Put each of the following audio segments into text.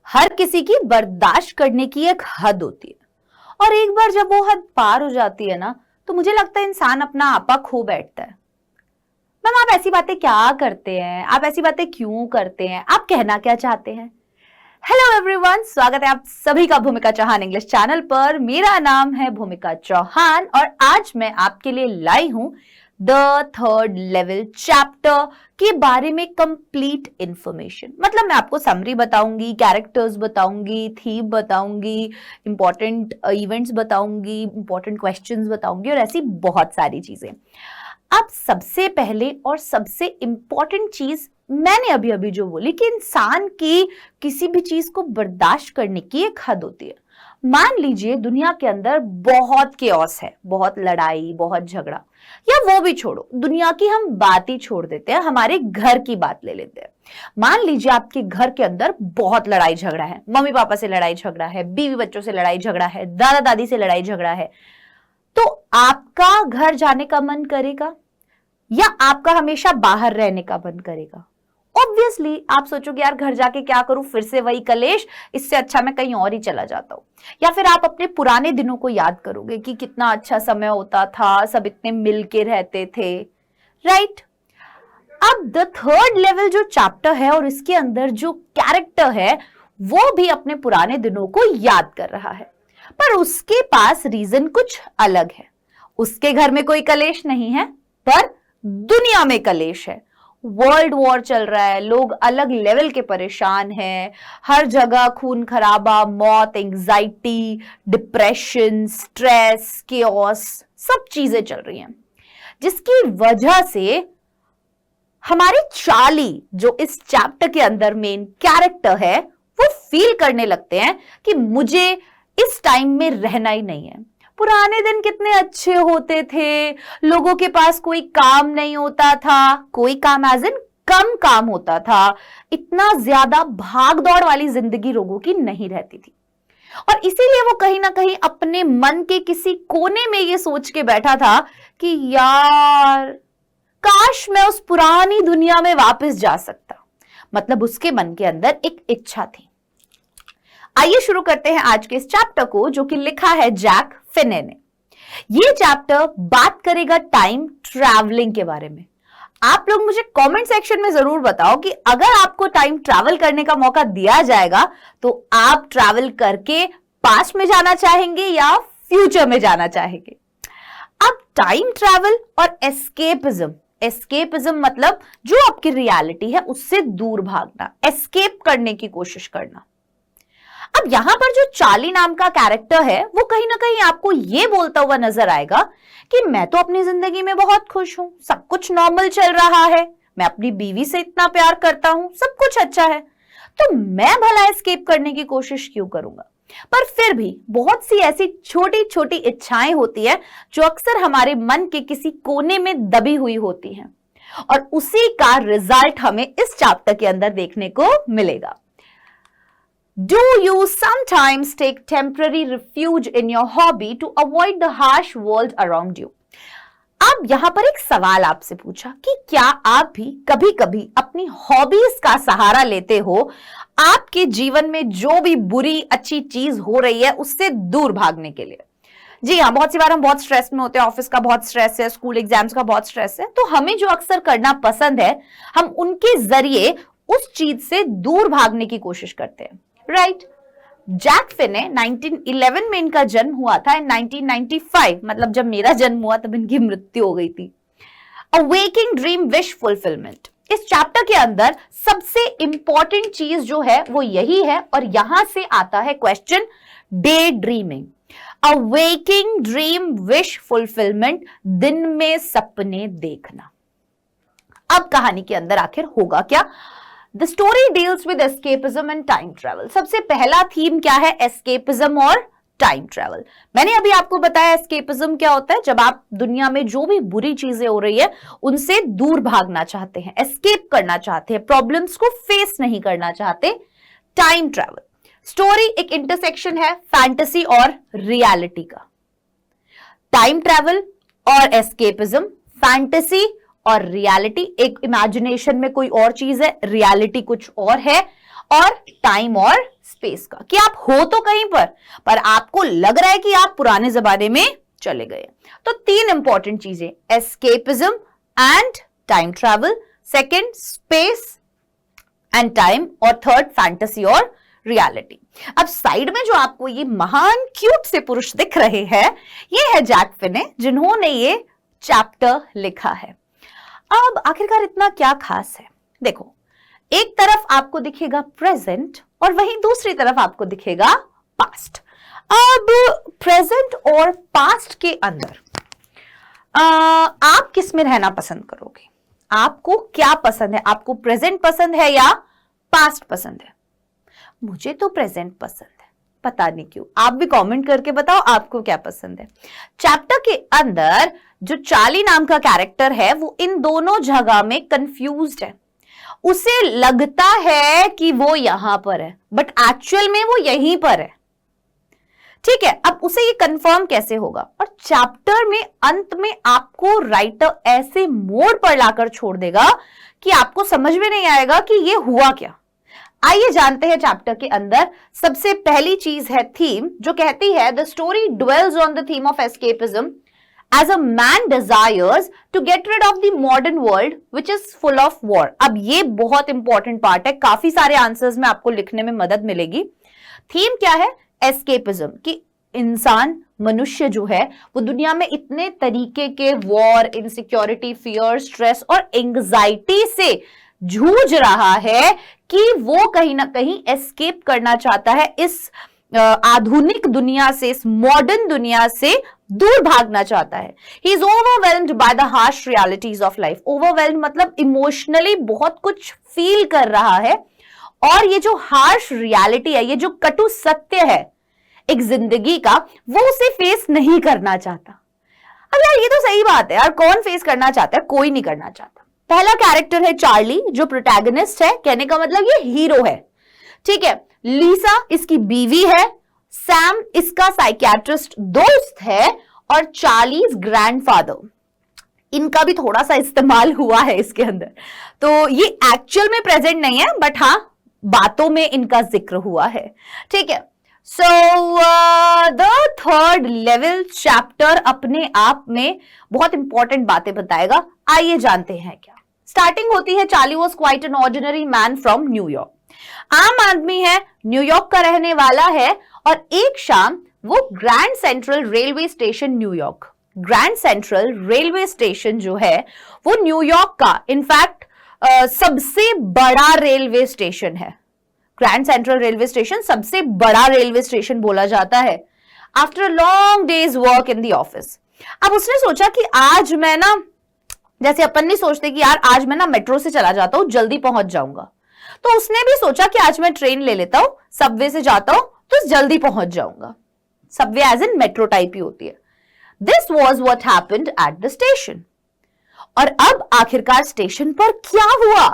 हर किसी की बर्दाश्त करने की एक हद होती है और एक बार जब वो हद पार हो जाती है ना, तो मुझे लगता है इंसान अपना आपा खो बैठता है। मैम, आप ऐसी बातें क्या करते हैं? आप ऐसी बातें क्यों करते हैं? आप कहना क्या चाहते हैं? हेलो एवरीवन, स्वागत है आप सभी का भूमिका चौहान इंग्लिश चैनल पर। मेरा नाम है भूमिका चौहान और आज मैं आपके लिए लाई हूं द थर्ड लेवल चैप्टर के बारे में कंप्लीट इंफॉर्मेशन। मतलब मैं आपको समरी बताऊंगी, कैरेक्टर्स बताऊंगी, थीम बताऊंगी, इंपॉर्टेंट इवेंट्स बताऊंगी, इंपॉर्टेंट क्वेश्चंस बताऊंगी और ऐसी बहुत सारी चीजें। अब सबसे पहले और सबसे इंपॉर्टेंट चीज मैंने अभी अभी जो बोली कि इंसान की किसी भी चीज को बर्दाश्त करने की एक हद होती है। मान लीजिए दुनिया के अंदर बहुत केओस है, बहुत लड़ाई, बहुत झगड़ा, या वो भी छोड़ो, दुनिया की हम बात ही छोड़ देते हैं, हमारे घर की बात ले लेते हैं। मान लीजिए आपके घर के अंदर बहुत लड़ाई झगड़ा है, मम्मी पापा से लड़ाई झगड़ा है, बीवी बच्चों से लड़ाई झगड़ा है, दादा दादी से लड़ाई झगड़ा है, तो आपका घर जाने का मन करेगा या आपका हमेशा बाहर रहने का मन करेगा? ऑब्वियसली आप सोचोगे यार घर जाके क्या करूं, फिर से वही कलेश, इससे अच्छा मैं कहीं और ही चला जाता हूं। या फिर आप अपने पुराने दिनों को याद करोगे कि कितना अच्छा समय होता था, सब इतने मिलके रहते थे, राइट? अब द थर्ड लेवल जो चैप्टर है और इसके अंदर जो कैरेक्टर है वो भी अपने पुराने दिनों को याद कर रहा है, पर उसके पास रीजन कुछ अलग है। उसके घर में कोई कलेश नहीं है, पर दुनिया में कलेश है। वर्ल्ड वॉर चल रहा है, लोग अलग लेवल के परेशान हैं, हर जगह खून खराबा, मौत, एंजाइटी, डिप्रेशन, स्ट्रेस, केओस, सब चीजें चल रही हैं, जिसकी वजह से हमारे चार्ली जो इस चैप्टर के अंदर मेन कैरेक्टर है वो फील करने लगते हैं कि मुझे इस टाइम में रहना ही नहीं है। पुराने दिन कितने अच्छे होते थे, लोगों के पास कोई काम नहीं होता था, कोई काम एज इन कम काम होता था, इतना ज्यादा भाग दौड़ वाली जिंदगी लोगों की नहीं रहती थी। और इसीलिए वो कहीं ना कहीं अपने मन के किसी कोने में ये सोच के बैठा था कि यार काश मैं उस पुरानी दुनिया में वापस जा सकता। मतलब उसके मन के अंदर एक इच्छा थी। आइए शुरू करते हैं आज के इस चैप्टर को, जो कि लिखा है जैक फिने ने। ये चैप्टर बात करेगा टाइम ट्रैवलिंग के बारे में। आप लोग मुझे कमेंट सेक्शन में जरूर बताओ कि अगर आपको टाइम ट्रैवल करने का मौका दिया जाएगा तो आप ट्रैवल करके पास्ट में जाना चाहेंगे या फ्यूचर में जाना चाहेंगे। अब टाइम ट्रैवल और एस्केपिज्म मतलब जो आपकी रियलिटी है उससे दूर भागना, एस्केप करने की कोशिश करना। अब यहां पर जो चार्ली नाम का कैरेक्टर है वो कहीं ना कहीं आपको ये बोलता हुआ नजर आएगा कि मैं तो अपनी जिंदगी में बहुत खुश हूं, सब कुछ नॉर्मल चल रहा है, मैं अपनी बीवी से इतना प्यार करता हूं, सब कुछ अच्छा है, तो मैं भला एस्केप करने की कोशिश क्यों करूंगा? पर फिर भी बहुत सी ऐसी छोटी छोटी इच्छाएं होती है जो अक्सर हमारे मन के किसी कोने में दबी हुई होती हैं, और उसी का रिजल्ट हमें इस चैप्टर के अंदर देखने को मिलेगा। Do you sometimes take temporary refuge in your hobby to avoid the harsh world around you? अब यहां पर एक सवाल आपसे पूछा कि क्या आप भी कभी कभी अपनी हॉबीज का सहारा लेते हो आपके जीवन में जो भी बुरी अच्छी चीज हो रही है उससे दूर भागने के लिए? जी हाँ, बहुत सी बार हम बहुत स्ट्रेस में होते हैं, ऑफिस का बहुत स्ट्रेस है, स्कूल एग्जाम्स का बहुत स्ट्रेस है, तो हमें जो अक्सर करना पसंद है हम उनके जरिए उस चीज से दूर भागने की कोशिश करते हैं, राइट? जैक फिने 1911 में इनका जन्म हुआ था। 1995 मतलब जब मेरा जन्म हुआ तब इनकी मृत्यु हो गई थी। अ वेकिंग ड्रीम विश फुलफिलमेंट, इस चैप्टर के अंदर सबसे इंपॉर्टेंट चीज जो है वो यही है, और यहां से आता है क्वेश्चन डे ड्रीमिंग। अ वेकिंग ड्रीम विश फुलफिलमेंट, दिन में सपने देखना। अब कहानी के अंदर आखिर होगा क्या? The story deals with escapism and time travel. सबसे पहला थीम क्या है? एस्केपिज्म और टाइम ट्रैवल। मैंने अभी आपको बताया एस्केपिज्म क्या होता है, जब आप दुनिया में जो भी बुरी चीजें हो रही है उनसे दूर भागना चाहते हैं, एस्केप करना चाहते हैं, प्रॉब्लम्स को फेस नहीं करना चाहते। टाइम ट्रैवल स्टोरी एक इंटरसेक्शन है फैंटेसी और रियलिटी का। टाइम ट्रैवल और एस्केपिज्म, फैंटेसी और रियलिटी, एक इमेजिनेशन में कोई और चीज है, रियलिटी कुछ और है, और टाइम और स्पेस का, कि आप हो तो कहीं पर आपको लग रहा है कि आप पुराने जमाने में चले गए। तो 3 इंपॉर्टेंट चीजें, escapism and time travel, second space and time, और थर्ड फैंटेसी और रियलिटी। अब साइड में जो आपको ये महान क्यूट से पुरुष दिख रहे हैं, ये है जैक फिने, जिन्होंने ये चैप्टर लिखा है। अब आखिरकार इतना क्या खास है? देखो, एक तरफ आपको दिखेगा प्रेजेंट और वहीं दूसरी तरफ आपको दिखेगा पास्ट। अब प्रेजेंट और पास्ट के अंदर आप किस में रहना पसंद करोगे? आपको क्या पसंद है? आपको प्रेजेंट पसंद है या पास्ट पसंद है? मुझे तो प्रेजेंट पसंद है, पता नहीं क्यों। आप भी कमेंट करके बताओ आपको क्या पसंद है। चैप्टर के अंदर जो चार्ली नाम का कैरेक्टर है वो इन दोनों जगह में कंफ्यूज्ड है। उसे लगता है कि वो यहां पर है, बट एक्चुअल में वो यहीं पर है। ठीक है, अब उसे ये कंफर्म कैसे होगा? और चैप्टर में अंत में आपको राइटर ऐसे मोड़ पर लाकर छोड़ देगा कि आपको समझ में नहीं आएगा कि ये हुआ क्या। आइए जानते हैं चैप्टर के अंदर। सबसे पहली चीज है थीम, जो कहती है the story dwells on the theme of escapism as a man desires to get rid of the modern world which is full of war। अब ये बहुत इंपॉर्टेंट पार्ट है, काफी सारे आंसर्स में आपको लिखने में मदद मिलेगी। थीम क्या है? एस्केपिज्म, कि इंसान, मनुष्य जो है वो दुनिया में इतने तरीके के वॉर, इनसिक्योरिटी, फियर, स्ट्रेस और एंग्जाइटी से जूझ रहा है कि वो कहीं ना कहीं एस्केप करना चाहता है, इस आधुनिक दुनिया से, इस मॉडर्न दुनिया से दूर भागना चाहता है। He is overwhelmed by the harsh realities of life। Overwhelmed मतलब इमोशनली बहुत कुछ फील कर रहा है, और ये जो हार्श रियलिटी है, ये जो कटु सत्य है एक जिंदगी का, वो उसे फेस नहीं करना चाहता। अब यार ये तो सही बात है यार, कौन फेस करना चाहता है? कोई नहीं करना चाहता। पहला कैरेक्टर है चार्ली, जो प्रोटैगनिस्ट है, कहने का मतलब ये हीरो है। ठीक है, लीसा इसकी बीवी है, सैम इसका साइकियाट्रिस्ट दोस्त है, और चार्लीज ग्रैंडफादर, इनका भी थोड़ा सा इस्तेमाल हुआ है इसके अंदर। तो ये एक्चुअल में प्रेजेंट नहीं है, बट हाँ बातों में इनका जिक्र हुआ है। ठीक है, so the third level chapter अपने आप में बहुत इंपॉर्टेंट बातें बताएगा। आइए जानते हैं क्या। स्टार्टिंग होती है, Charlie was quite an ordinary man from New York. आम आदमी है, न्यूयॉर्क का रहने वाला है, और एक शाम वो grand central railway station, New York grand central railway station जो है वो न्यूयॉर्क का इनफैक्ट सबसे बड़ा रेलवे स्टेशन है। ग्रैंड सेंट्रल रेलवे स्टेशन सबसे बड़ा रेलवे स्टेशन बोला जाता है। After a long days work in the office, अब उसने सोचा कि आज मैं ना, जैसे अपन नहीं सोचते कि यार आज मैं ना मेट्रो से चला जाता हूं, जल्दी पहुंच जाऊंगा, तो उसने भी सोचा कि आज मैं ट्रेन ले लेता हूं, सबवे से जाता हूं तो जल्दी पहुंच जाऊंगा। Subway as in metro type ही होती है। This was what happened at the station. और अब आखिरकार स्टेशन पर क्या हुआ?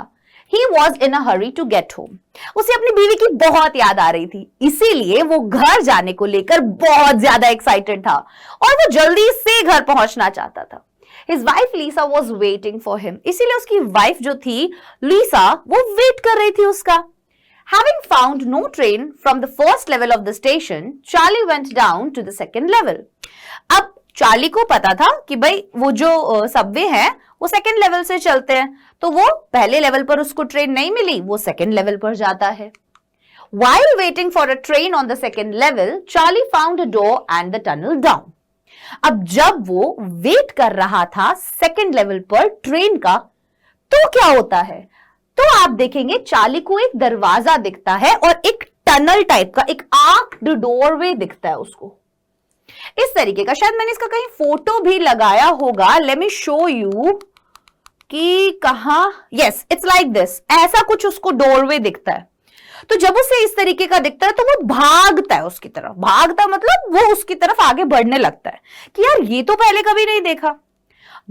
He was in a hurry to get home। उसे अपनी बीवी की बहुत याद आ रही थी, इसीलिए वो घर जाने को लेकर बहुत ज्यादा एक्साइटेड था और वो जल्दी से घर पहुंचना चाहता था। His wife Lisa was waiting for him। इसीलिए उसकी वाइफ जो थी लीसा, वो वेट कर रही थी उसका। Having found no train from the first level of the station, Charlie went down to the second level। अब चार्ली को पता था कि भाई वो जो सबवे है वो सेकंड लेवल से चलते हैं, तो वो पहले लेवल पर उसको ट्रेन नहीं मिली, वो सेकंड लेवल पर जाता है। While waiting for a train on the second level, Charlie found a door and the tunnel down। अब जब वो वेट कर रहा था सेकंड लेवल पर ट्रेन का, तो क्या होता है? तो आप देखेंगे चार्ली को एक दरवाजा दिखता है और एक टनल टाइप का, एक आर्क्ड डोरवे दिखता है उसको, इस तरीके का। शायद मैंने इसका कहीं फोटो भी लगाया होगा, लेट मी शो यू कि कहां। यस, इट्स लाइक दिस, ऐसा कुछ उसको डोरवे दिखता है। तो जब उसे इस तरीके का दिखता है तो वो भागता है उसकी तरफ। भागता मतलब वो उसकी तरफ आगे बढ़ने लगता है कि यार ये तो पहले कभी नहीं देखा।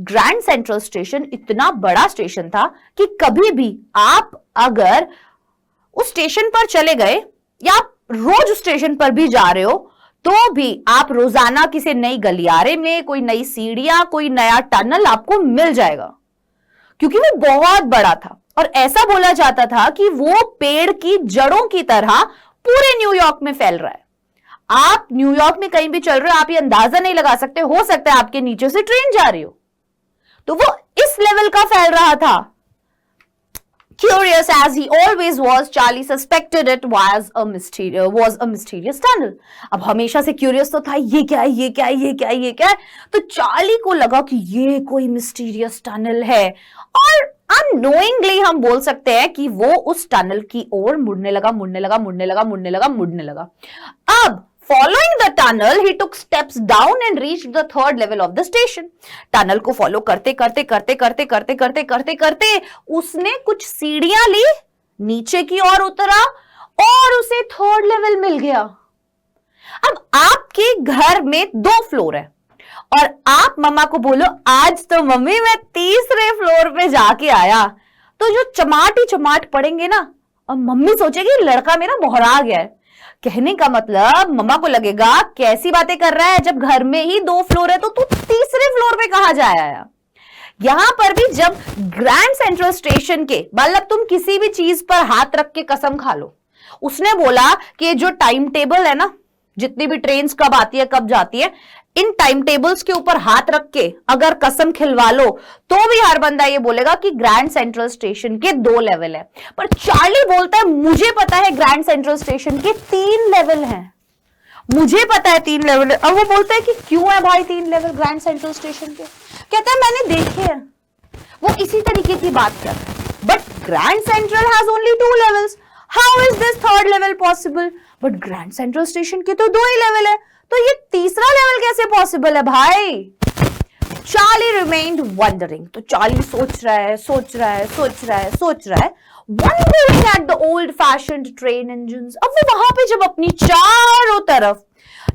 ग्रैंड सेंट्रल स्टेशन इतना बड़ा स्टेशन था कि कभी भी आप अगर उस स्टेशन पर चले गए या आप रोज उस स्टेशन पर भी जा रहे हो, तो भी आप रोजाना किसी नई गलियारे में कोई नई सीढ़ियां, कोई नया टनल आपको मिल जाएगा, क्योंकि वो बहुत बड़ा था। और ऐसा बोला जाता था कि वो पेड़ की जड़ों की तरह पूरे न्यूयॉर्क में फैल रहा है। आप न्यूयॉर्क में कहीं भी चल रहे हो, आप ये अंदाजा नहीं लगा सकते, हो सकता है आपके नीचे से ट्रेन जा रही हो। तो वो इस लेवल का फैल रहा था। Curious as he always was, Charlie suspected it was a mysterious tunnel. अब हमेशा से क्यूरियस तो था, ये क्या है, ये क्या है, ये क्या है, ये क्या है। तो चार्ली को लगा कि ये कोई मिस्टीरियस टनल है, और अननोइंगली हम बोल सकते हैं कि वो उस टनल की ओर मुड़ने लगा। अब Following the tunnel, he took steps down and reached the third level of the station. Tunnel को फॉलो करते उसने कुछ सीढ़ियां ली, नीचे की ओर उतरा और उसे थर्ड लेवल मिल गया। अब आपके घर में 2 फ्लोर है और आप मम्मा को बोलो आज तो मम्मी मैं तीसरे फ्लोर पे जाके आया, तो जो चमाट पड़ेंगे ना, और मम्मी सोचेगी लड़का मेरा बहरा गया है। कहने का मतलब मम्मा को लगेगा कैसी बातें कर रहा है, जब घर में ही 2 फ्लोर है तो तू तीसरे फ्लोर पे कहां जाया। यहां पर भी जब ग्रैंड सेंट्रल स्टेशन के, मतलब तुम किसी भी चीज पर हाथ रख के कसम खा लो, उसने बोला कि जो टाइम टेबल है ना, जितनी भी ट्रेन कब आती है कब जाती है, इन टाइम टेबल्स के ऊपर हाथ रख के अगर कसम खिलवा लो तो भी हर बंदा ये बोलेगा कि ग्रैंड सेंट्रल स्टेशन के 2 लेवल है। पर चार्ली बोलता है मुझे पता है ग्रैंड सेंट्रल स्टेशन के 3 लेवल हैं, मुझे पता है 3 लेवल है। और वो बोलता है कि क्यों है भाई 3 लेवल ग्रैंड सेंट्रल स्टेशन के? कहता है मैंने देखे हैं। वो इसी तरीके की बात कर रहा है। But grand central has only 2 levels, how is this third level possible? But grand central station के तो 2 ही लेवल है, तो ये तीसरा लेवल कैसे पॉसिबल है भाई? Charlie remained wondering. तो चार्ली सोच रहा है wondering at the old fashioned train engines। अब वो वहां पे जब अपनी चारों तरफ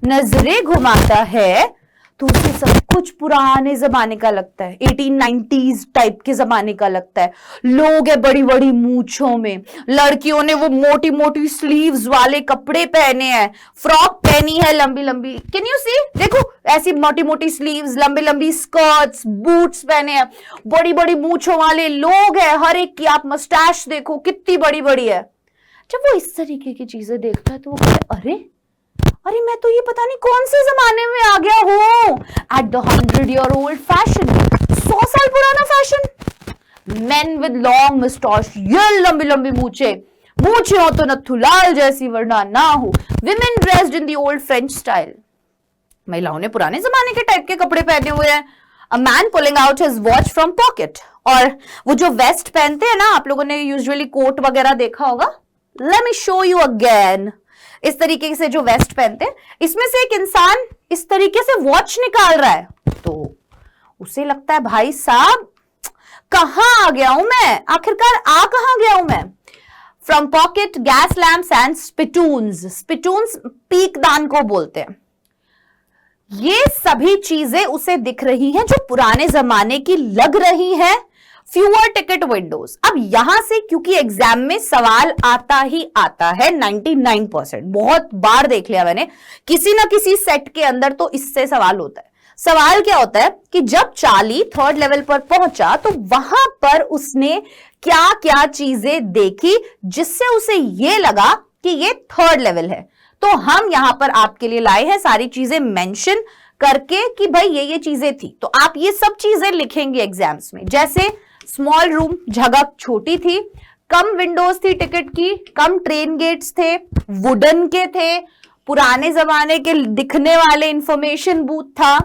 नजरें घुमाता है तो उसे सब कुछ पुराने जमाने का लगता है, 1890s टाइप के जमाने का लगता है। लोग है बड़ी बड़ी मूंछों में, लड़कियों ने वो मोटी मोटी स्लीव्स वाले कपड़े पहने हैं, फ्रॉक पहनी है लंबी लंबी, कैन यू सी, देखो ऐसी मोटी मोटी स्लीव्स, लंबी लंबी स्कर्ट्स, बूट्स पहने हैं, बड़ी बड़ी मूंछों वाले लोग हैं, हर एक की आप मस्टैश देखो कितनी बड़ी बड़ी है। जब वो इस तरीके की चीजें देखता है तो वो कहता अरे मैं तो ये पता नहीं कौन से जमाने में आ गया हूं। एट द 100-year-old फैशन, 100 साल पुराना फैशन। मेन विद लॉन्ग मस्टॉश, ये लंबी लंबी मूछे हो तो नथुलाल जैसी वरना ना हो। Women dressed in the old French style, महिलाओं ने पुराने जमाने के टाइप के कपड़े पहने हुए हैं। A man pulling out his watch from pocket, और वो जो वेस्ट पहनते हैं ना, आप लोगों ने यूजुअली कोट वगैरह देखा होगा, let me show you again. इस तरीके से जो वेस्ट पहनते हैं, इसमें से एक इंसान इस तरीके से वॉच निकाल रहा है, तो उसे लगता है भाई साहब कहां आ गया हूं मैं, आखिरकार आ कहां गया हूं मैं। From pocket gas lamps and spittoons, spittoons पीकदान को बोलते हैं। ये सभी चीजें उसे दिख रही हैं जो पुराने जमाने की लग रही हैं। Fewer ticket Windows. अब यहां से क्योंकि एग्जाम में सवाल आता ही आता है 99%, बहुत बार देख लिया मैंने, किसी ना किसी सेट के अंदर तो इससे सवाल होता है। सवाल क्या होता है कि जब चार्ली 3rd लेवल पर पहुंचा तो वहां पर उसने क्या क्या चीजें देखी जिससे उसे ये लगा कि ये 3rd लेवल है। तो हम यहां पर आपके लिए लाए हैं सारी चीजें मेंशन करके कि भाई ये चीजें थी, तो आप ये सब चीजें लिखेंगे एग्जाम्स में। जैसे स्मॉल रूम, जगह छोटी थी, कम विंडोज थी टिकट की, कम ट्रेन गेट्स थे, वुडन के थे, पुराने जमाने के दिखने वाले इंफॉर्मेशन बूथ था,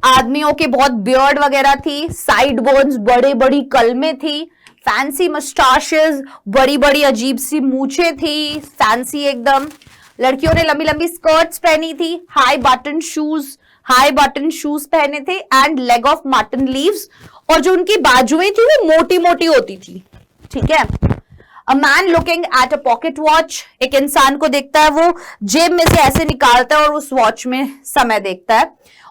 आदमियों के बहुत बियर्ड वगैरह थी, साइड बोन्स, बड़े बड़ी कलमें थी, फैंसी मस्टाशेस, बड़ी बड़ी अजीब सी मूछे थी, फैंसी एकदम। लड़कियों ने लंबी लंबी स्कर्ट्स पहनी थी, हाई बटन शूज पहने थे, and leg of mutton leaves, और जो उनकी बाजुएं थी वो मोटी मोटी होती थी। ठीक है। A man looking at a pocket watch, एक इंसान को देखता है, वो जेब में से ऐसे निकालता है और उस वॉच में समय देखता है।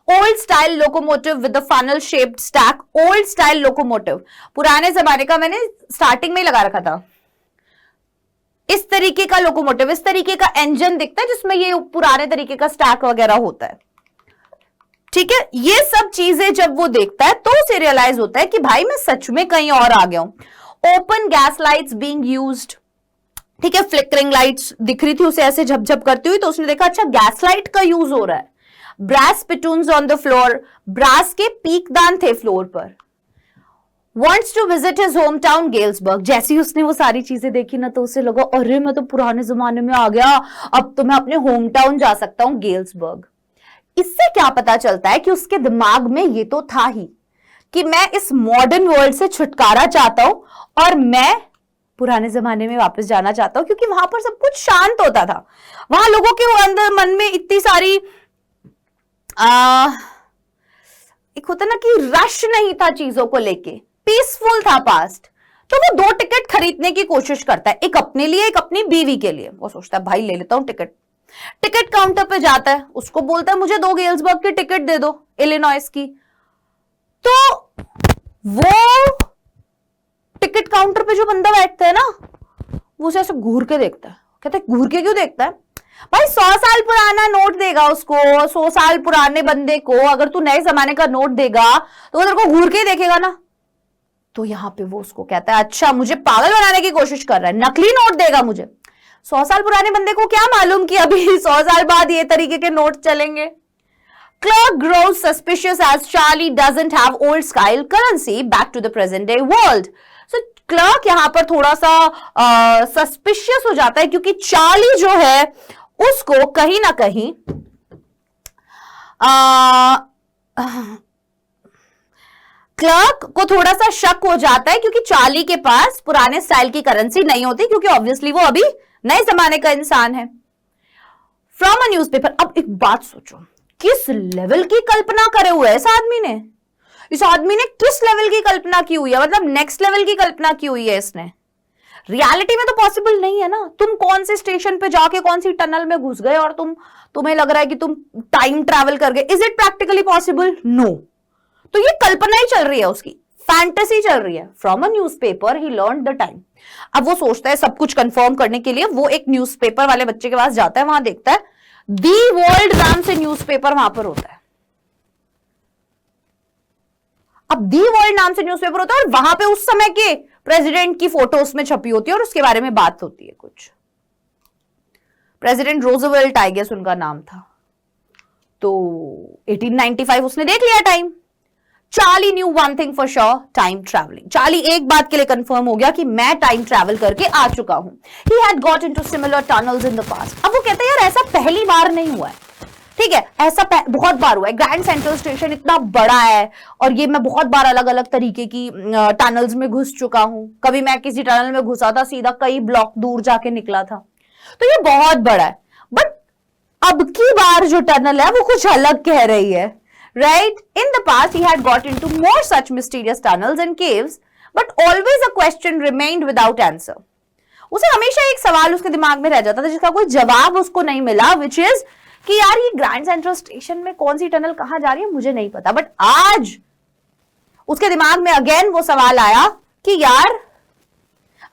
Old style locomotive with funnel shaped stack, old style locomotive, पुराने जमाने का, मैंने स्टार्टिंग में ही लगा रखा था। इस तरीके का लोकोमोटिव, इस तरीके का इंजन दिखता है जिसमें ये पुराने तरीके का स्टैक वगैरह होता है। ठीक है। ये सब चीजें जब वो देखता है तो उसे रियलाइज होता है कि भाई मैं सच में कहीं और आ गया हूं। Open gas lights being used, ठीक है, फ्लिकरिंग लाइट्स दिख रही थी उसे ऐसे झपझप करती हुई, तो उसने देखा अच्छा गैस लाइट का यूज हो रहा है। Brass spittoons on the floor, brass के पीकदान थे फ्लोर पर। Wants to visit his hometown Galesburg. जैसे ही उसने वो सारी चीजें देखी ना, तो उसे लगा अरे मैं तो पुराने जमाने में आ गया, अब तो मैं अपने होम टाउन जा सकता हूं गेल्सबर्ग। इससे क्या पता चलता है कि उसके दिमाग में ये तो था ही कि मैं इस मॉडर्न वर्ल्ड से छुटकारा चाहता हूं और मैं पुराने जमाने में वापस जाना चाहता हूं, क्योंकि वहां पर सब कुछ शांत होता था। वहां लोगों के अंदर मन में इतनी सारी एक होता ना कि रश नहीं था चीजों को लेके, पीसफुल था पास्ट। तो वो 2 टिकट खरीदने की कोशिश करता है, एक अपने लिए एक अपनी बीवी के लिए। वो सोचता है भाई ले लेता हूं टिकट। टिकट काउंटर पे जाता है, उसको बोलता है मुझे 2 गेल्सबर्ग की टिकट दे दो, इलिनॉइस की। तो वो टिकट काउंटर पे जो बंदा बैठता है ना, वो उसे ऐसे घूर के देखता है। कहता है घूर के क्यों देखता है भाई, 100 साल पुराना नोट देगा उसको, 100 साल पुराने बंदे को अगर तू नए जमाने का नोट देगा तो वो तेरे को घूर के ही देखेगा ना। तो यहां पे वो उसको कहता है अच्छा मुझे पागल बनाने की कोशिश कर रहा है, नकली नोट देगा मुझे। 100 साल पुराने बंदे को क्या मालूम कि अभी 100 साल बाद ये तरीके के नोट चलेंगे। Clark grows suspicious as Charlie doesn't have old style currency back to the present day world. So clerk यहां पर थोड़ा सा सस्पिशियस हो जाता है, क्योंकि चार्ली जो है उसको कहीं ना कहीं क्लर्क को थोड़ा सा शक हो जाता है, क्योंकि चार्ली के पास पुराने स्टाइल की करेंसी नहीं होती, क्योंकि ऑब्वियसली वो अभी नए जमाने का इंसान है। From a newspaper. अब एक बात सोचो, किस लेवल की कल्पना करे हुए है इस आदमी ने। इस आदमी ने किस लेवल की कल्पना की हुई है, मतलब नेक्स्ट लेवल की कल्पना की हुई है इसने। रियलिटी में तो पॉसिबल नहीं है ना। तुम कौन से स्टेशन पे जाके कौन सी टनल में घुस गए और तुम्हें लग रहा है कि तुम टाइम ट्रैवल कर गए। Is it practically possible? No. तो ये कल्पना ही चल रही है उसकी, फैंटेसी चल रही है। From a newspaper he learn the time. अब वो सोचता है सब कुछ कंफर्म करने के लिए वो एक न्यूज़पेपर वाले बच्चे के पास जाता है, वहां देखता है दी वर्ल्ड नाम से न्यूज़पेपर वहां पर होता है। अब दी वर्ल्ड नाम से न्यूज़पेपर होता है और वहां पे उस समय के प्रेसिडेंट की फोटो उसमें छपी होती है और उसके बारे में बात होती है कुछ। प्रेसिडेंट रोजवेल्ट आई गेस उनका नाम था। तो 1895 उसने देख लिया time. Charlie new one thing for sure, time travelling. Charlie एक बात के लिए कंफर्म हो गया कि मैं टाइम ट्रैवल करके आ चुका हूं। He had got into similar tunnels in the past। अब वो कहता है यार ऐसा पहली बार नहीं हुआ है, ठीक है, ऐसा बहुत बार हुआ है। ग्रैंड सेंट्रल स्टेशन इतना बड़ा है और ये मैं बहुत बार अलग अलग तरीके की टनल्स में घुस चुका हूं। कभी मैं किसी टनल में घुसा था, सीधा कई ब्लॉक दूर जाके निकला था। तो ये बहुत बड़ा है। बट अब की बार जो टनल है वो कुछ अलग कह रही है। Right? In the past, he had got into more such mysterious tunnels and caves, but always a question remained without answer. उसे हमेशा एक सवाल उसके दिमाग में रह जाता था जिसका कोई जवाब उसको नहीं मिला, which is कि यार ये ग्रैंड सेंट्रल स्टेशन में कौन सी टनल कहां जा रही है मुझे नहीं पता। बट आज उसके दिमाग में अगेन वो सवाल आया कि यार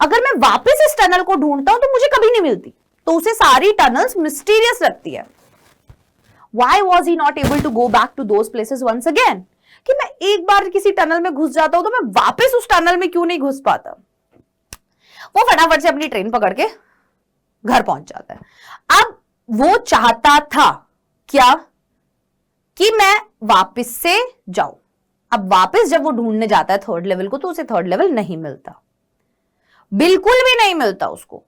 अगर मैं वापस इस टनल को ढूंढता हूं तो मुझे कभी नहीं मिलती। तो उसे सारी टनल्स मिस्टीरियस लगती है। Why was he not able to go back to those places once again? कि मैं एक बार किसी टनल में घुस जाता हूं तो मैं वापस उस टनल में क्यों नहीं घुस पाता। वो फटाफट से अपनी ट्रेन पकड़ के घर पहुंच जाता है। अब वो चाहता था क्या कि मैं वापस से जाऊं। अब वापस जब वो ढूंढने जाता है थर्ड लेवल को, तो उसे थर्ड लेवल नहीं मिलता, बिल्कुल भी नहीं मिलता उसको।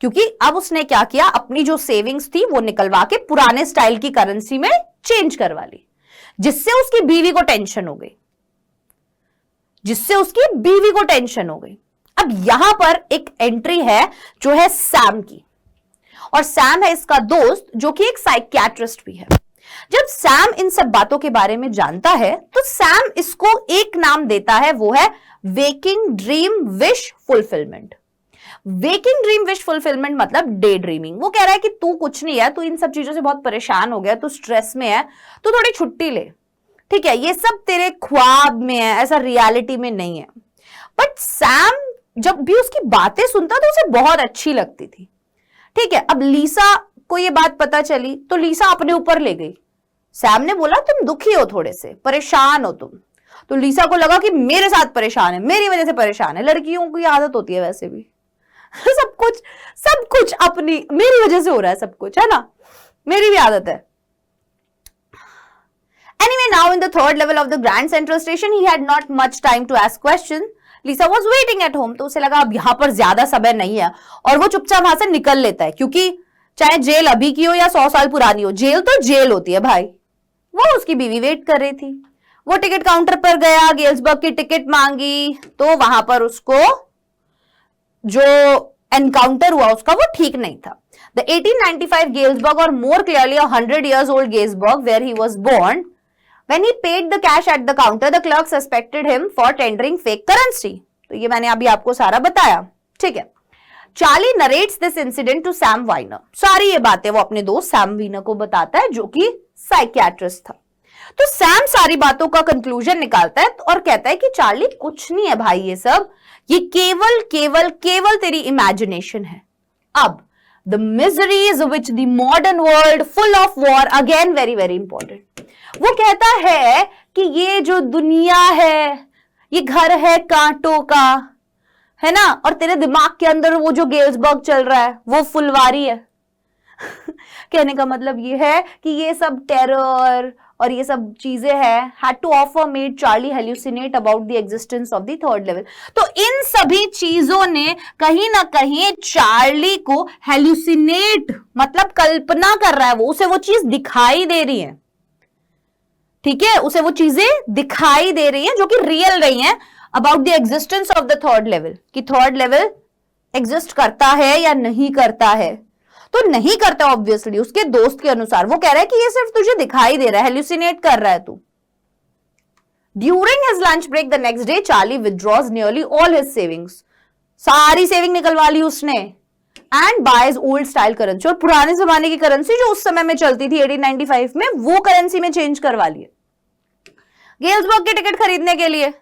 क्योंकि अब उसने क्या किया, अपनी जो सेविंग्स थी वो निकलवा के पुराने स्टाइल की करेंसी में चेंज करवा ली, जिससे उसकी बीवी को टेंशन हो गई। अब यहां पर एक एंट्री है जो है सैम की, और सैम है इसका दोस्त जो कि एक साइकियाट्रिस्ट भी है। जब सैम इन सब बातों के बारे में जानता है तो सैम इसको एक नाम देता है, वो है waking dream wish fulfilment. Waking dream wish fulfilment मतलब डे ड्रीमिंग। वो कह रहा है कि तू कुछ नहीं है, तू इन सब चीजों से बहुत परेशान हो गया, तू स्ट्रेस में है, तू थोड़ी छुट्टी ले, ठीक है, ये सब तेरे ख्वाब में है, ऐसा रियलिटी में नहीं है। बट सैम जब भी उसकी बातें सुनता तो उसे बहुत अच्छी लगती थी, ठीक है। अब लीसा को ये बात पता चली तो लीसा अपने ऊपर ले गई। सैम ने बोला तुम दुखी हो, थोड़े से परेशान हो तुम। तो लीसा को लगा कि मेरे साथ परेशान है, मेरी वजह से परेशान है। लड़कियों की आदत होती है वैसे भी सब कुछ अपनी मेरी वजह से हो रहा है, सब कुछ है ना, मेरी भी आदत है। Anyway, now in the third level of the Grand Central Station, he had not much time to ask questions. Lisa was waiting at home. तो उसे लगा अब यहाँ पर ज्यादा समय नहीं है और वो चुपचाप वहां से निकल लेता है, क्योंकि चाहे जेल अभी की हो या 100 साल पुरानी हो, जेल तो जेल होती है भाई। वो उसकी बीवी वेट कर रही थी। वो टिकट काउंटर पर गया, गेल्सबर्ग की टिकट मांगी, तो वहां पर उसको जो एनकाउंटर हुआ उसका वो ठीक नहीं था। The 1895 Galesburg, or more clearly 100 years old Galesburg, where he was born, when he paid the cash at the counter, the clerk suspected him for tendering fake currency. तो ये मैंने अभी आपको सारा बताया, ठीक है। Charlie narrates this incident to Sam Weiner. सारी ये बातें वो अपने दोस्त सैम वीनर को बताता है, जो कि साइकियाट्रिस्ट था। तो सैम सारी बातों का कंक्लूजन निकालता है और कहता है कि चार्ली कुछ नहीं है भाई, ये सब ये केवल केवल केवल तेरी इमेजिनेशन है। अब the miseries which the modern world full of war, again very very important, वो कहता है कि ये जो दुनिया है ये घर है कांटों का, है ना, और तेरे दिमाग के अंदर वो जो गेल्सबर्ग चल रहा है वो फुलवारी है। कहने का मतलब ये है कि ये सब टेरर और ये सब चीजें हैं, had to offer made Charlie hallucinate about the existence of the third level। तो इन सभी चीजों ने कहीं ना कहीं चार्ली को हेल्यूसिनेट, मतलब कल्पना कर रहा है, वो उसे वो चीज दिखाई दे रही है, ठीक है, उसे वो चीजें दिखाई दे रही हैं जो कि रियल रही हैं about the existence of the third level, कि थर्ड लेवल एग्जिस्ट करता है या नहीं करता है। तो नहीं करता ऑब्वियसली, उसके दोस्त के अनुसार। वो कह रहा है कि ये सिर्फ तुझे दिखाई दे रहा है, हेल्यूसिनेट कर रहा है तू। During his lunch break the next day, Charlie withdraws nearly all his savings. सारी सेविंग निकलवा ली उसने, and buys old style currency, और पुराने जमाने की करेंसी जो उस समय में चलती थी 1895 में, वो करेंसी में चेंज करवा लिए गेल्सबर्ग की टिकट खरीदने के लिए।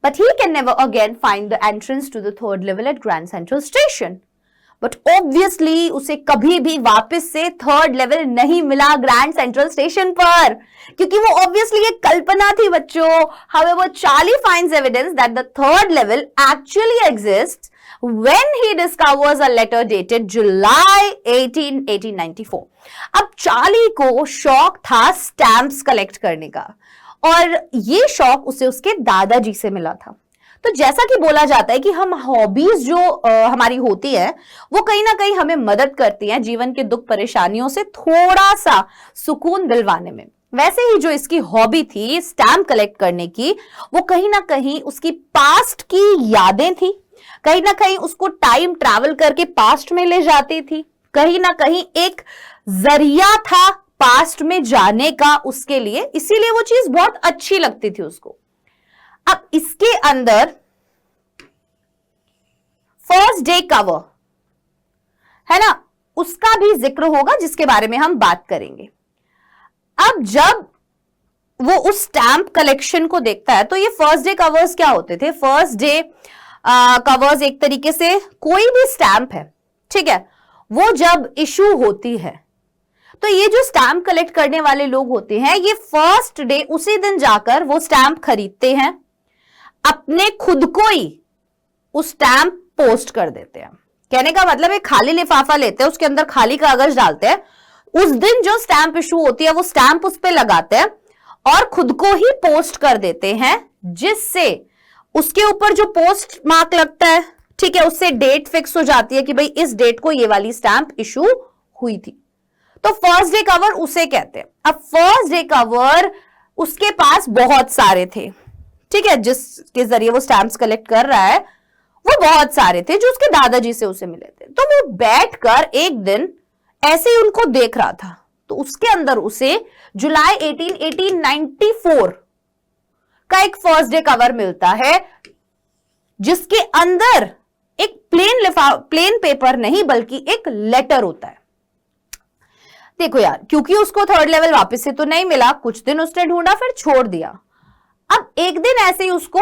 But he can never again find the entrance to the third level at Grand Central Station. But obviously उसे कभी भी वापस से थर्ड लेवल नहीं मिला ग्रैंड सेंट्रल स्टेशन पर, क्योंकि वो obviously एक कल्पना थी बच्चों। However, Charlie finds evidence that the third level actually exists when he discovers a letter dated July 18, 1894. अब चार्ली को शौक था स्टैम्प्स कलेक्ट करने का, और ये शौक उसे उसके दादाजी से मिला था। तो जैसा कि बोला जाता है कि हम हॉबीज जो हमारी होती है वो कहीं ना कहीं हमें मदद करती हैं जीवन के दुख परेशानियों से थोड़ा सा सुकून दिलवाने में, वैसे ही जो इसकी हॉबी थी स्टैम्प कलेक्ट करने की, वो कहीं ना कहीं उसकी पास्ट की यादें थी, कहीं ना कहीं उसको टाइम ट्रैवल करके पास्ट में ले जाती थी, कहीं ना कहीं एक जरिया था पास्ट में जाने का उसके लिए, इसीलिए वो चीज बहुत अच्छी लगती थी उसको। अब इसके अंदर फर्स्ट डे कवर है ना, उसका भी जिक्र होगा जिसके बारे में हम बात करेंगे। अब जब वो उस स्टैम्प कलेक्शन को देखता है तो ये फर्स्ट डे कवर्स क्या होते थे? फर्स्ट डे कवर्स एक तरीके से कोई भी स्टैम्प है, ठीक है, वो जब इशू होती है तो ये जो स्टैम्प कलेक्ट करने वाले लोग होते हैं ये फर्स्ट डे उसी दिन जाकर वो स्टैम्प खरीदते हैं, अपने खुद को ही उस स्टैम्प पोस्ट कर देते हैं। कहने का मतलब एक खाली लिफाफा लेते हैं, उसके अंदर खाली कागज डालते हैं, उस दिन जो स्टैम्प इशू होती है वो स्टैम्प उस पर लगाते हैं और खुद को ही पोस्ट कर देते हैं, जिससे उसके ऊपर जो पोस्ट मार्क लगता है, ठीक है, उससे डेट फिक्स हो जाती है कि भाई इस डेट को ये वाली स्टैम्प इशू हुई थी। तो फर्स्ट डे कवर उसे कहते हैं। अब फर्स्ट डे कवर उसके पास बहुत सारे थे, ठीक है, जिसके जरिए वो स्टैम्प्स कलेक्ट कर रहा है वो बहुत सारे थे जो उसके दादाजी से उसे मिले थे। तो वो बैठकर एक दिन ऐसे ही उनको देख रहा था, तो उसके अंदर उसे जुलाई 18, 1894 का एक फर्स्ट डे कवर मिलता है, जिसके अंदर एक प्लेन पेपर नहीं बल्कि एक लेटर होता है। देखो यार, क्योंकि उसको थर्ड लेवल वापस से तो नहीं मिला, कुछ दिन उसने ढूंढा फिर छोड़ दिया। अब एक दिन ऐसे ही उसको,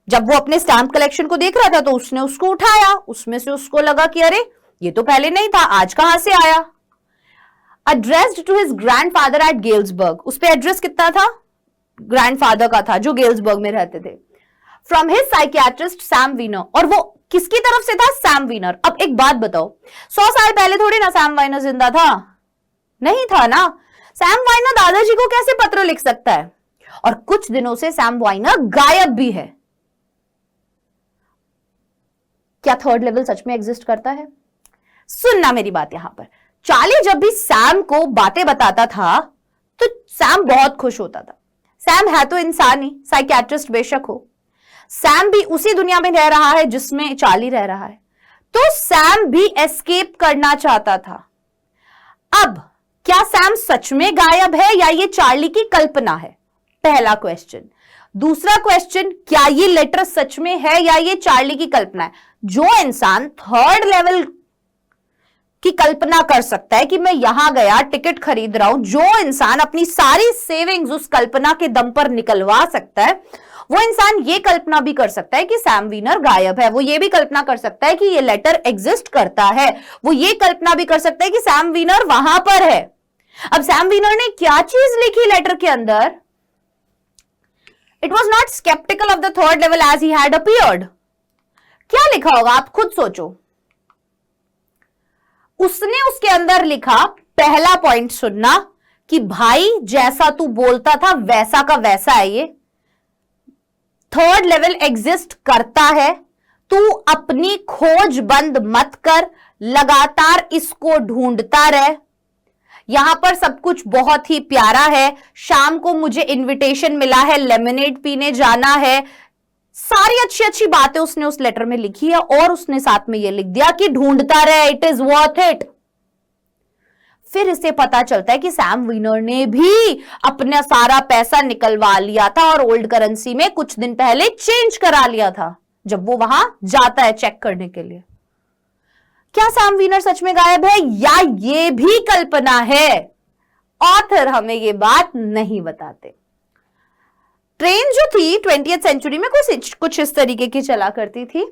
जब वो अपने स्टैम्प कलेक्शन को देख रहा था तो उसने उसको उठाया, उसमें से उसको लगा कि अरे ये तो पहले नहीं था, आज कहां से आया। Addressed to his grandfather at Galesburg, उस पे एड्रेस कितना था? ग्रैंडफादर का था जो गेल्सबर्ग में रहते थे। From his psychiatrist Sam Weiner. और वो किसकी तरफ से था? Sam Weiner. अब एक बात बताओ, 100 साल पहले थोड़ी ना सैम वाइनर जिंदा था, नहीं था ना। सैम वाइनर दादाजी को कैसे पत्र लिख सकता है? और कुछ दिनों से सैम वाइनर गायब भी है। क्या थर्ड लेवल सच में एग्जिस्ट करता है? सुनना मेरी बात यहां पर। चार्ली जब भी सैम को बातें बताता था तो सैम बहुत खुश होता था। सैम है तो इंसान ही, साइकियाट्रिस्ट बेशक हो। सैम भी उसी दुनिया में रह रहा है जिसमें चार्ली रह रहा है, तो सैम भी एस्केप करना चाहता था। अब क्या सैम सच में गायब है या ये चार्ली की कल्पना है? पहला क्वेश्चन। दूसरा क्वेश्चन, क्या ये लेटर सच में है या ये चार्ली की कल्पना है? जो इंसान थर्ड लेवल की कल्पना कर सकता है कि मैं यहां गया, टिकट खरीद रहा हूं, जो इंसान अपनी सारी सेविंग्स उस कल्पना के दम पर निकलवा सकता है, वो इंसान ये कल्पना भी कर सकता है कि सैम वीनर गायब है। वो ये भी कल्पना कर सकता है कि ये लेटर एग्जिस्ट करता है। वो ये कल्पना भी कर सकता है कि सैम वीनर वहां पर है। अब सैम वीनर ने क्या चीज लिखी लेटर के अंदर? It was not skeptical of the third level as he had appeared. क्या लिखा होगा आप खुद सोचो। उसने उसके अंदर लिखा, पहला पॉइंट सुनना, कि भाई जैसा तू बोलता था वैसा का वैसा है, ये थर्ड लेवल एग्जिस्ट करता है, तू अपनी खोज बंद मत कर, लगातार इसको ढूंढता रह। यहां पर सब कुछ बहुत ही प्यारा है। शाम को मुझे इनविटेशन मिला है, लेमनेड पीने जाना है। सारी अच्छी अच्छी बातें उसने उस लेटर में लिखी है और उसने साथ में यह लिख दिया कि ढूंढता रहे, इट इज वर्थ इट। फिर इसे पता चलता है कि सैम वीनर ने भी अपना सारा पैसा निकलवा लिया था और ओल्ड करेंसी में कुछ दिन पहले चेंज करा लिया था जब वो वहां जाता है चेक करने के लिए। क्या सैम वीनर सच में गायब है या ये भी कल्पना है? ऑथर हमें ये बात नहीं बताते। ट्रेन जो थी 20th सेंचुरी में कुछ इस तरीके की चला करती थी।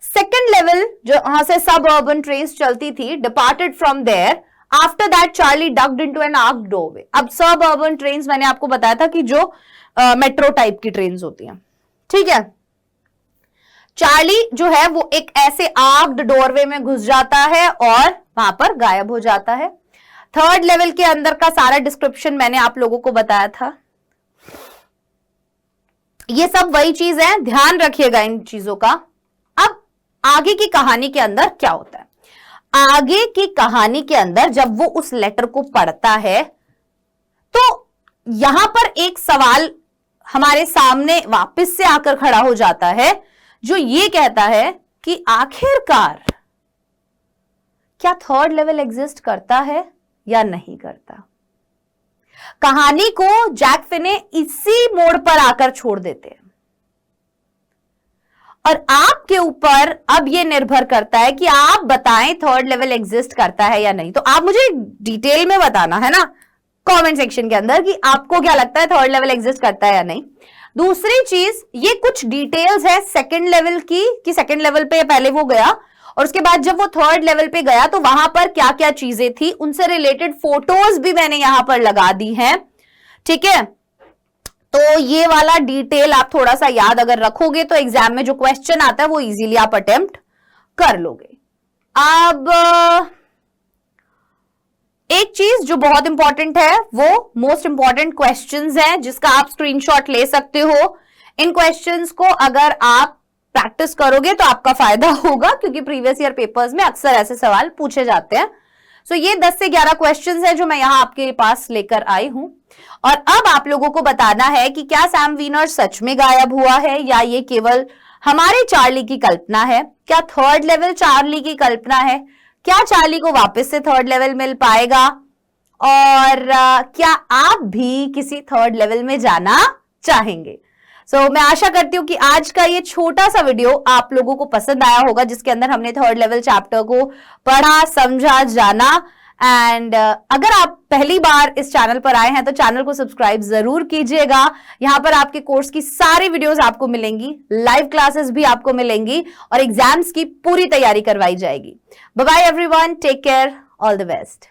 सेकेंड लेवल जो वहां से सब अर्बन ट्रेन्स चलती थी, departed from there. After that Charlie ducked into an arched doorway. अब सब अर्बन ट्रेन्स मैंने आपको बताया था कि जो मेट्रो टाइप की ट्रेन्स होती हैं, ठीक है। चार्ली जो है वो एक ऐसे आर्क्ड डोरवे में घुस जाता है और वहां पर गायब हो जाता है। थर्ड लेवल के अंदर का सारा डिस्क्रिप्शन मैंने आप लोगों को बताया था। ये सब वही चीज है, ध्यान रखिएगा इन चीजों का। अब आगे की कहानी के अंदर क्या होता है? आगे की कहानी के अंदर जब वो उस लेटर को पढ़ता है तो यहां पर एक सवाल हमारे सामने वापस से आकर खड़ा हो जाता है, जो ये कहता है कि आखिरकार क्या थर्ड लेवल एग्जिस्ट करता है या नहीं करता? कहानी को जैक फिने इसी मोड़ पर आकर छोड़ देते हैं और आपके ऊपर अब यह निर्भर करता है कि आप बताएं थर्ड लेवल एग्जिस्ट करता है या नहीं। तो आप मुझे डिटेल में बताना है ना कमेंट सेक्शन के अंदर कि आपको क्या लगता है थर्ड लेवल एग्जिस्ट करता है या नहीं। दूसरी चीज, ये कुछ डिटेल्स है सेकंड लेवल की कि सेकंड लेवल पे पहले वो गया और उसके बाद जब वो थर्ड लेवल पे गया तो वहां पर क्या क्या चीजें थी, उनसे रिलेटेड फोटोज भी मैंने यहां पर लगा दी हैं, ठीक है। तो ये वाला डिटेल आप थोड़ा सा याद अगर रखोगे तो एग्जाम में जो क्वेश्चन आता है वो इजीली आप अटेम्प्ट कर लोगे। अब एक चीज जो बहुत इंपॉर्टेंट है वो मोस्ट इंपॉर्टेंट क्वेश्चंस हैं जिसका आप स्क्रीनशॉट ले सकते हो। इन क्वेश्चंस को अगर आप प्रैक्टिस करोगे तो आपका फायदा होगा क्योंकि प्रीवियस ईयर पेपर्स में अक्सर ऐसे सवाल पूछे जाते हैं। सो ये 10 से 11 क्वेश्चंस हैं जो मैं यहां आपके पास लेकर आई हूं और अब आप लोगों को बताना है कि क्या सैम वीनर सच में गायब हुआ है या ये केवल हमारे चार्ली की कल्पना है। क्या थर्ड लेवल चार्ली की कल्पना है? क्या चार्ली को वापस से थर्ड लेवल मिल पाएगा? और क्या आप भी किसी थर्ड लेवल में जाना चाहेंगे? मैं आशा करती हूं कि आज का ये छोटा सा वीडियो आप लोगों को पसंद आया होगा जिसके अंदर हमने थर्ड लेवल चैप्टर को पढ़ा, समझा, जाना। एंड अगर आप पहली बार इस चैनल पर आए हैं तो चैनल को सब्सक्राइब जरूर कीजिएगा। यहां पर आपके कोर्स की सारी वीडियोस आपको मिलेंगी, लाइव क्लासेस भी आपको मिलेंगी और एग्जाम्स की पूरी तैयारी करवाई जाएगी। Bye bye everyone, take care, all the best.